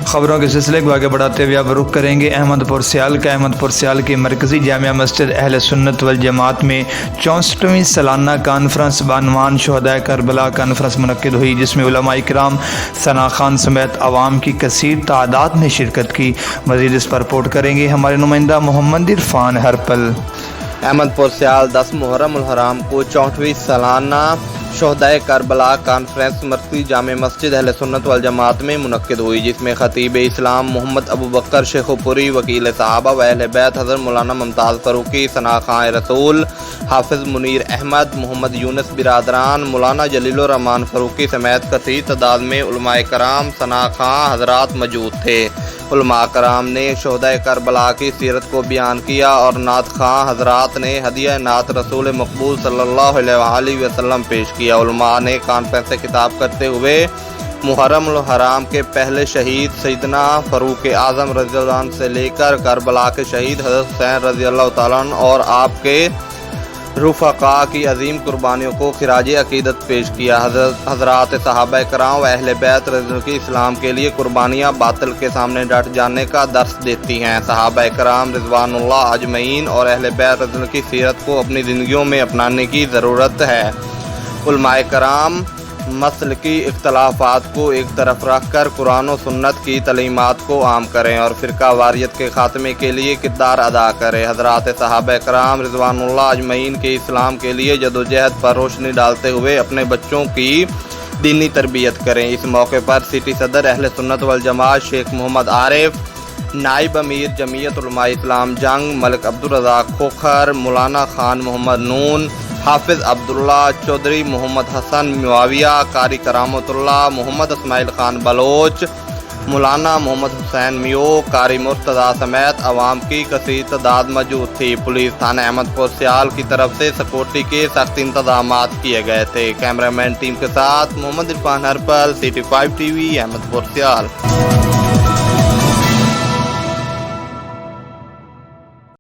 खबरों के सिलसिले को आगे बढ़ाते हुए अब रुख करेंगे अहमदपुर सियाल का। अहमदपुर सियाल की मरकज़ी जामिया मस्जिद अहले सुन्नत वल जमात में 64वीं सालाना कॉन्फ्रेंस बानवान शुहदाए करबला कॉन्फ्रेंस मुनक्किद हुई, जिसमें उलमा इकराम, सना खान समेत आवाम की कसीर तादाद ने शिरकत की। मज़ीद इस पर रिपोर्ट करेंगे हमारे नुमाइंदा मोहम्मद इरफान हरपल। अहमदपुर सियाल 10 मुहर्रम उल हराम को 64वीं सालाना शुहदाए करबला कॉन्फ्रेंस मरकज़ी जामे मस्जिद अहले सुन्नत वल जमात में मुनक्किद हुई, जिसमें खतीब इस्लाम मोहम्मद अबू बकर शेखुपुरी, वकील सहाबा व अहले बैत हज़रत मौलाना मुमताज़ फ़ारूकी, सना खान रसूल, हाफिज़ मुनीर अहमद, मोहम्मद यूनुस बिरादरान, मौलाना जलीलुर रहमान फ़ारूकी समेत कसीर तादाद में उलमाए कराम, सना खां हज़रात मौजूद थे। उलमा कराम ने शुहदाए करबला की सीरत को बयान किया और नात खां हज़रात ने हदिया नात रसूल मकबूल सल्लल्लाहु अलैहि वसल्लम पेश किया। उलमा ने कॉन्फ्रेंस से खिताब करते हुए मुहर्रम उल हराम के पहले शहीद सैयदना फ़ारूक आज़म रज़ियल्लाहु अन्हु से लेकर करबला के शहीद हज़रत हुसैन रज़ियल्लाहु ताला अन्हु और आपके रुफ़क़ा की अजीम कुर्बानियों को खिराज अक़ीदत पेश किया। हज़रात सहाबा कराम व अहले बैत रज़ियल्लाहु की इस्लाम के लिए कुर्बानियाँ बातिल के सामने डट जाने का दर्स देती हैं। सहाबा कराम रिज़वानुल्लाह अजमईन और अहले बैत रज़ियल्लाहु की सीरत को अपनी ज़िंदगियों में अपनाने की ज़रूरत है। उलमाए कराम मसलकी इख्तलाफात को एक तरफ रख कर कुरान और सुन्नत की तलीमात को आम करें और फ़िरका वारियत के ख़ात्मे के लिए किरदार अदा करें। हज़रात सहाबा कराम रिज़वानुल्लाह अजमईन के इस्लाम के लिए जदोजहद पर रोशनी डालते हुए अपने बच्चों की दीनी तरबियत करें। इस मौके पर सिटी सदर अहले सुन्नत वल जमात शेख मोहम्मद आरिफ, नाइब अमीर जमीयत उलमा इस्लाम जंग मलिक अब्दुल रज़ाक खोखर, मौलाना खान मोहम्मद नून, हाफिज़ अब्दुल्ला चौधरी, मोहम्मद हसन मुआविया, कारी करामतुल्लाह, मोहम्मद इस्माइल खान बलोच, मौलाना मोहम्मद हुसैन मियो, कारी मुर्तज़ा समेत आवाम की कसीर तादाद मौजूद थी। पुलिस थाना अहमदपुर सियाल की तरफ से सिक्योरिटी के सख्त इंतजामात किए गए थे। कैमरामैन टीम के साथ मोहम्मद इरफान हरपल, सिटी 5 TV, अहमदपुर सियाल।